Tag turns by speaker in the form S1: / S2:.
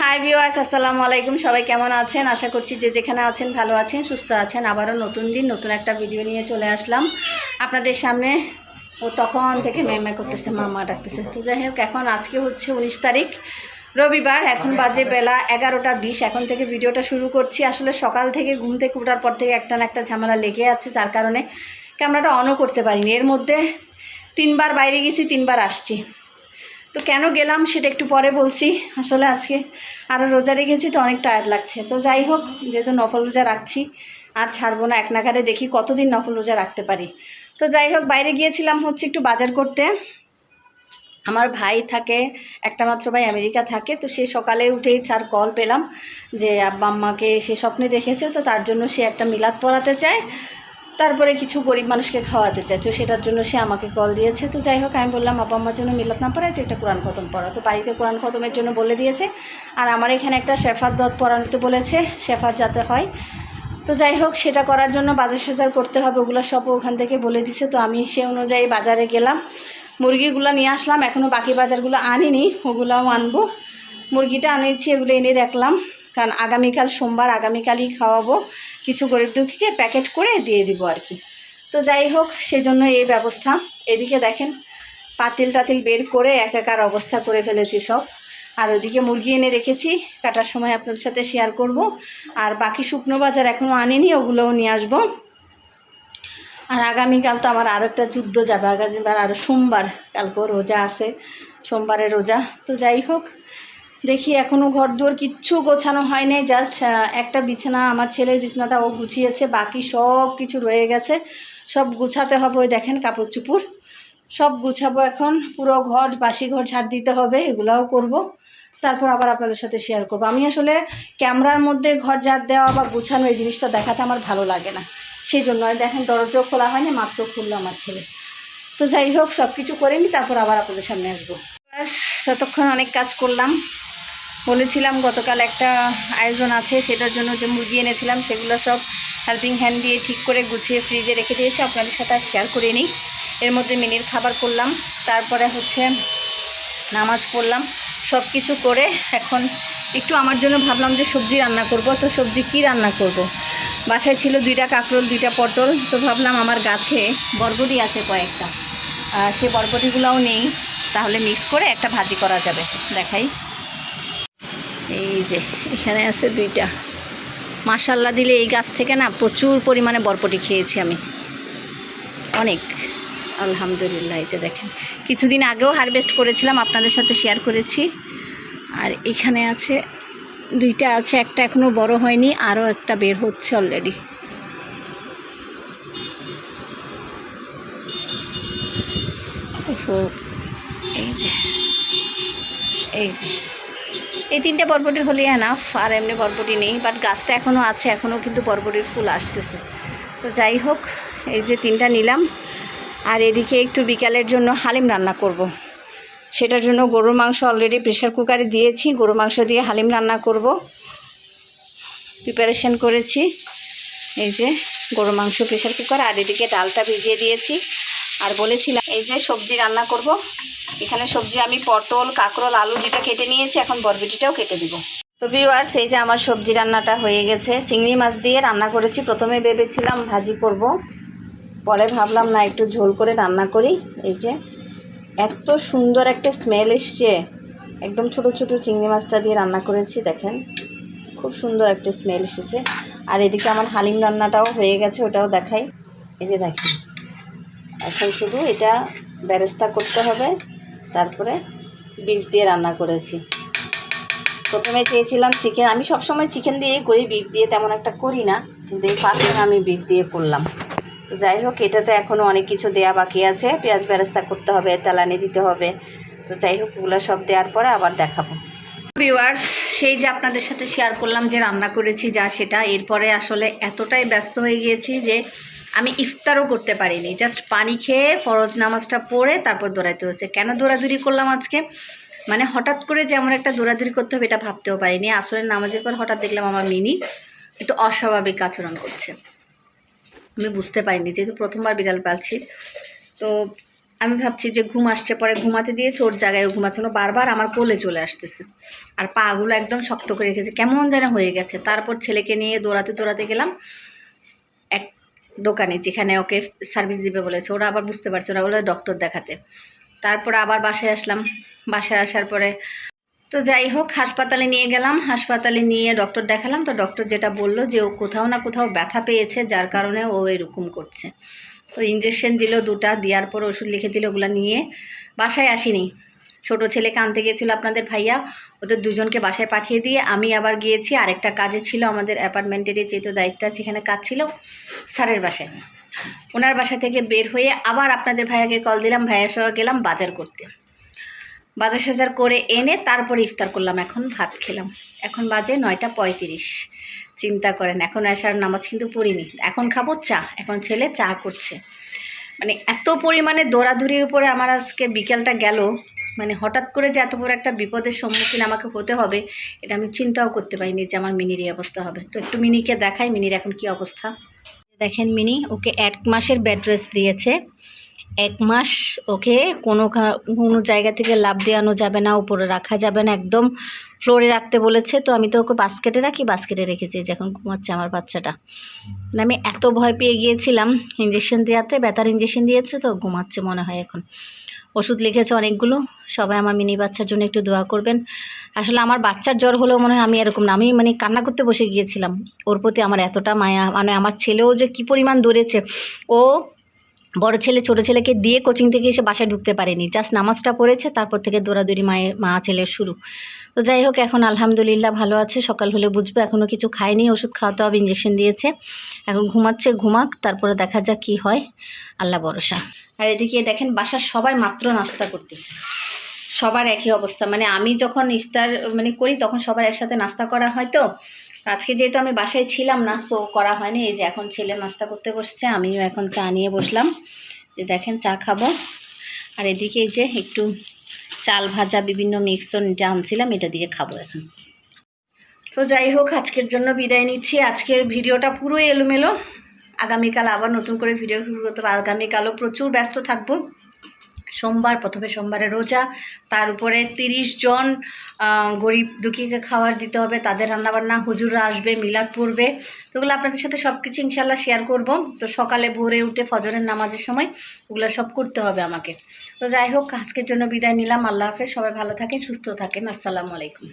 S1: Hi viewers, আসসালামু আলাইকুম। সবাই কেমন আছেন? আশা করছি যে যেখানে আছেন ভালো আছেন, সুস্থ আছেন। আবারও নতুন দিন, নতুন একটা ভিডিও নিয়ে চলে আসলাম আপনাদের সামনে। ও তখন থেকে ম্যামা করতেছে, মামা ডাকতেছে। তো যাই হোক, এখন আজকে হচ্ছে 19 তারিখ রবিবার। এখন বাজে বেলা 11টা 20। এখন থেকে ভিডিওটা শুরু করছি। আসলে সকাল থেকে ঘুম থেকে ওঠার পর থেকে একটা না একটা ঝামেলা লেগে আছে, যার কারণে ক্যামেরাটা অনও করতে পারিনি। এর মধ্যে 3বার বাইরে গেছি, 3বার আসছি। তো কেন গেলাম সেটা একটু পরে বলছি। আসলে আজকে আরও রোজা রেখেছি, তো অনেক টায়ার্ড লাগছে। তো যাই হোক, যেহেতু নফল রোজা রাখছি, আর ছাড়বো না। এক নাগারে দেখি কতদিন নফল রোজা রাখতে পারি। তো যাই হোক, বাইরে গিয়েছিলাম হচ্ছে একটু বাজার করতে। আমার ভাই থাকে, একটা মাত্র ভাই আমেরিকা থাকে। তো সে সকালে উঠেই তার কল পেলাম যে আব্বা আম্মাকে সে স্বপ্নে দেখেছে, তো তার জন্য সে একটা মিলাদ পড়াতে চায়, তারপরে কিছু গরিব মানুষকে খাওয়াতে চায়। তো সেটার জন্য সে আমাকে কল দিয়েছে। তো যাই হোক, আমি বললাম আব্বা আম্মার জন্য মিলাদ না পড়ায় তো একটা কোরআন খতম পড়া। তো বাড়িতে কোরআন খতমের জন্য বলে দিয়েছে, আর আমার এখানে একটা শেফার দত পড়াতে বলেছে, শেফার যাতে হয়। তো যাই হোক, সেটা করার জন্য বাজার সাজার করতে হবে, ওগুলো সব ওখান থেকে বলে দিছে। তো আমি সে অনুযায়ী বাজারে গেলাম, মুরগিগুলো নিয়ে আসলাম। এখনও বাকি বাজারগুলো আনিনি, ওগুলোও আনবো। মুরগিটা আনিয়েছি, এগুলো এনে রাখলাম, কারণ আগামীকাল সোমবার, আগামীকালই খাওয়াবো। কিছু গরিব দুঃখীকে প্যাকেট করে দিয়ে দিব আর কি। তো যাই হোক, সেজন্য এই ব্যবস্থা। এদিকে দেখেন, পাতিল টাতিল বের করে একাকার অবস্থা করে ফেলেছি সব। আর ওদিকে মুরগি এনে রেখেছি, কাটার সময় আপনাদের সাথে শেয়ার করব। আর বাকি শুকনো বাজার এখনও আনিনি, ওগুলোও নিয়ে আসবো। আর আগামীকাল তো আমার আরও একটা যুদ্ধ যাবে। আগামীবার আরও সোমবার, কালকেও রোজা আছে, সোমবারের রোজা। তো যাই হোক, দেখি এখনও ঘর দুয়ার কিচ্ছু গোছানো হয় নাই। জাস্ট একটা বিছানা, আমার ছেলের বিছানাটা ও গুছিয়েছে, বাকি সব কিছু রয়ে গেছে, সব গুছাতে হবে। ওই দেখেন কাপড় চুপড় সব গুছাবো এখন। পুরো ঘর, বাসি ঘর ঝাড় দিতে হবে, এগুলাও করব। তারপর আবার আপনাদের সাথে শেয়ার করব। আমি আসলে ক্যামেরার মধ্যে ঘর ঝাড় দেওয়া বা গুছানো এই জিনিসটা দেখাতে আমার ভালো লাগে না, সেই জন্য। দেখেন দরজাও খোলা হয়নি, মাত্র খুললো আমার ছেলে। তো যাই হোক, সব কিছু করে নিই, তারপর আবার আপনাদের সামনে আসবো। ব্যাস, ততক্ষণ অনেক কাজ করলাম। বলেছিলাম গতকাল একটা আয়োজন আছে, সেটার জন্য যে মুরগি এনেছিলাম সেগুলো সব হেল্পিং হ্যান্ড দিয়ে ঠিক করে গুছিয়ে ফ্রিজে রেখে দিয়েছি, আপনাদের সাথে আর শেয়ার করে নিই। এর মধ্যে মিনির খাবার করলাম, তারপরে হচ্ছে নামাজ পড়লাম। সব কিছু করে এখন একটু আমার জন্য ভাবলাম যে সবজি রান্না করব। তো সবজি কি রান্না করব? বাসায় ছিল 2টা কাঁকরোল, 2টা পটল। তো ভাবলাম আমার গাছে বরবটি আছে কয়েকটা, সে বরবটিগুলোও নেই, তাহলে মিক্স করে একটা ভাজি করা যাবে। দেখাই, এই যে এখানে আছে 2টা। মাশাল্লাহ দিলে এই গাছ থেকে না প্রচুর পরিমাণে বরবটি খেয়েছি আমি, অনেক, আলহামদুলিল্লাহ। এই যে দেখেন, কিছুদিন আগেও হারভেস্ট করেছিলাম, আপনাদের সাথে শেয়ার করেছি। আর এখানে আছে 2টা আছে, একটা এখনও বড় হয়নি, আরও একটা বের হচ্ছে অলরেডি। এই যে এই যে এই 3টে বরবটি হলেই এনাফ, আর এমনি বরবটি নেই। বাট গাছটা এখনও আছে, এখনও কিন্তু বরবটির ফুল আসতেছে। তো যাই হোক, এই যে 3টা নিলাম। আর এদিকে একটু বিকালের জন্য হালিম রান্না করব। সেটার জন্য গরুর মাংস অলরেডি প্রেশার কুকারে দিয়েছি, গরু মাংস দিয়ে হালিম রান্না করব, প্রিপারেশন করেছি। এই যে গরু মাংস প্রেশার কুকার, আর এদিকে ডালটা ভিজিয়ে দিয়েছি। আর বলেছিলাম এই যে সবজি রান্না করব। এখানে সবজি আমি পটল, কাঁকরোল, আলু যেটা কেটে নিয়েছি, এখন বরবটিটাও কেটে দিব। তো ভিউয়ার্স, এই যে আমার সবজি রান্নাটা হয়ে গেছে। চিংড়ি মাছ দিয়ে রান্না করেছি। প্রথমে ভেবেছিলাম ভাজি করব, পরে ভাবলাম না, একটু ঝোল করে রান্না করি। এই যে এত সুন্দর একটা স্মেল এসছে, একদম ছোট ছোট চিংড়ি মাছটা দিয়ে রান্না করেছি, দেখেন খুব সুন্দর একটা স্মেল এসেছে। আর এদিকে আমার হালিম রান্নাটাও হয়ে গেছে, ওটাও দেখাই। এই যে দেখেন, এখন শুধু এটা বেরেস্তা করতে হবে, তারপরে বিফ দিয়ে রান্না করেছি। প্রথমে চেয়েছিলাম চিকেন, আমি সবসময় চিকেন দিয়েই করি, বিফ দিয়ে তেমন একটা করি না, কিন্তু এই ফার্স্ট টাইম আমি বিফ দিয়ে করলাম। তো যাই হোক, এটাতে এখনও অনেক কিছু দেয়া বাকি আছে, পেঁয়াজ বেরেস্তা করতে হবে, তেলানি দিতে হবে। তো যাই হোক, ওগুলো সব দেওয়ার পরে আবার দেখাবো। ভিউয়ার্স, সেই যে আপনাদের সাথে শেয়ার করলাম যে রান্না করেছি যা, সেটা এরপরে আসলে এতটাই ব্যস্ত হয়ে গিয়েছি যে আমি ইফতারও করতে পারিনি। জাস্ট পানি খেয়ে ফরজ নামাজটা পড়ে তারপর দৌড়াইতে হচ্ছে। কেন দৌড়াদৌড়ি করলাম আজকে, মানে হঠাৎ করে যে আমার একটা দৌড়াদৌড়ি করতে হবে এটা ভাবতেও পারিনি। আসলে নামাজের পর হঠাৎ দেখলাম আমার মিনি একটু অস্বাভাবিক আচরণ করছে, আমি বুঝতে পারিনি, যেহেতু প্রথমবার বিড়াল পালছি। তো আমি ভাবছি যে ঘুম আসছে, পরে ঘুমাতে দিয়েছে, ওর জায়গায় ঘুমাচ্ছে না, বারবার আমার কোলে চলে আসতেছে আর পাগুলো একদম শক্ত করে রেখেছে, কেমন যেন হয়ে গেছে। তারপর ছেলেকে নিয়ে দৌড়াতে দৌড়াতে গেলাম এক দোকানে, যেখানে ওকে সার্ভিস দিবে বলেছে। ওরা আবার বুঝতে পারছে, ওরা বলে ডক্টর দেখাতে। তারপর আবার বাসায় আসলাম। বাসায় আসার পরে তো যাই হোক হাসপাতালে নিয়ে গেলাম, হাসপাতালে নিয়ে ডক্টর দেখালাম। তো ডক্টর যেটা বললো যে ও কোথাও না কোথাও ব্যথা পেয়েছে, যার কারণে ও এরকম করছে। তো ইঞ্জেকশন দিল 2টা, দেওয়ার পর ওষুধ লিখে দিল, ওগুলো নিয়ে বাসায় আসিনি। ছোটো ছেলেকে আনতে গিয়েছিল আপনাদের ভাইয়া, ওদের দুজনকে বাসায় পাঠিয়ে দিয়ে আমি আবার গিয়েছি আরেকটা কাজে, ছিল আমাদের অ্যাপার্টমেন্টেরই যেহেতু দায়িত্ব আছে, এখানে কাজ ছিল স্যারের বাসায়। ওনার বাসা থেকে বের হয়ে আবার আপনাদের ভাইয়াকে কল দিলাম, ভাইয়ার সঙ্গে গেলাম বাজার করতে। বাজার সাজার করে এনে তারপরে ইফতার করলাম, এখন ভাত খেলাম। এখন বাজে 9টা 35। চিন্তা করেন, এখন আসার নামাজ কিন্তু পড়িনি, এখন খাবো চা। এখন ছেলে চা করছে। মানে এত পরিমাণে দৌড়াদৌড়ির উপরে আমার আজকে বিকেলটা গেল, মানে হঠাৎ করে যে এত বড় একটা বিপদের সম্মুখীন আমাকে হতে হবে, এটা আমি চিন্তাও করতে পারিনি যে আমার মিনির এই অবস্থা হবে। তো একটু মিনিকে দেখাই মিনির এখন কি অবস্থা। দেখেন মিনি, ওকে 1 মাসের বেড রেস্ট দিয়েছে। 1 মাস ওকে কোনো জায়গা থেকে লাফ দেওয়ানো যাবে না, উপরে রাখা যাবে না, একদম ফ্লোরে রাখতে বলেছে। তো আমি তো ওকে বাস্কেটে রাখি, বাস্কেটে রেখেছি, যখন ঘুমাচ্ছে আমার বাচ্চাটা। মানে আমি এত ভয় পেয়ে গিয়েছিলাম ইঞ্জেকশন দেওয়াতে, ব্যথার ইঞ্জেকশন দিয়েছে, তো ঘুমাচ্ছে মনে হয় এখন। ওষুধ লিখেছে অনেকগুলো। সবাই আমার মিনি বাচ্চার জন্য একটু দোয়া করবেন। আসলে আমার বাচ্চার জ্বর হলেও মনে হয় আমি এরকম না, আমি মানে কান্না করতে বসে গিয়েছিলাম। ওর প্রতি আমার এতটা মায়া, মানে আমার ছেলেও যে কী পরিমাণ দৌড়েছে। ও বড় ছেলে ছোট ছেলেকে দিয়ে কোচিং থেকে এসে বাসায় ঢুকতে পারেনি, জাস্ট নামাজটা পড়েছে, তারপর থেকে দৌড়াদৌড়ি মা ছেলের শুরু। তো যাই হোক এখন আলহামদুলিল্লাহ ভালো আছে। সকাল হলে বুঝবে, এখনও কিছু খায়নি, ওষুধ খাওয়াতে হবে, ইঞ্জেকশন দিয়েছে। এখন ঘুমাচ্ছে, ঘুমাক, তারপরে দেখা যাক কী হয়, আল্লাহ ভরসা। আর এদিকে দেখেন বাসার সবাই মাত্র নাস্তা করতেছে, সবার একই অবস্থা। মানে আমি যখন ইফতার করি তখন সবার একসাথে নাস্তা করা হয়। তো আজকে যেহেতু আমি বাসায় ছিলাম না, সো করা হয়নি। এই যে এখন ছেলে নাস্তা করতে বসছে, আমিও এখন চা নিয়ে বসলাম, যে দেখেন চা খাবো। আর এদিকে এই যে একটু চাল ভাজা বিভিন্ন মিক্সচার এটা আনছিলাম, এটা দিয়ে খাবো এখন। তো যাই হোক আজকের জন্য বিদায় নিচ্ছি। আজকের ভিডিওটা পুরোই এলোমেলো, আগামীকাল আবার নতুন করে ভিডিও শুরু করতে হবে। আগামীকালও প্রচুর ব্যস্ত থাকবো। সোমবার, প্রথমে সোমবারে রোজা, তার উপরে 30 জন গরিব দুঃখীকে খাবার দিতে হবে, তাদের রান্নাবান্না, হুজুররা আসবে, মিলাদ পড়বে। তো ওগুলো আপনাদের সাথে সব কিছু ইনশাল্লাহ শেয়ার করব। তো সকালে ভোরে উঠে ফজরের নামাজের সময় ওগুলো সব করতে হবে আমাকে। তো যাই হোক আজকের জন্য বিদায় নিলাম, আল্লাহ হাফেজ। সবাই ভালো থাকেন, সুস্থ থাকেন, আসসালামু আলাইকুম।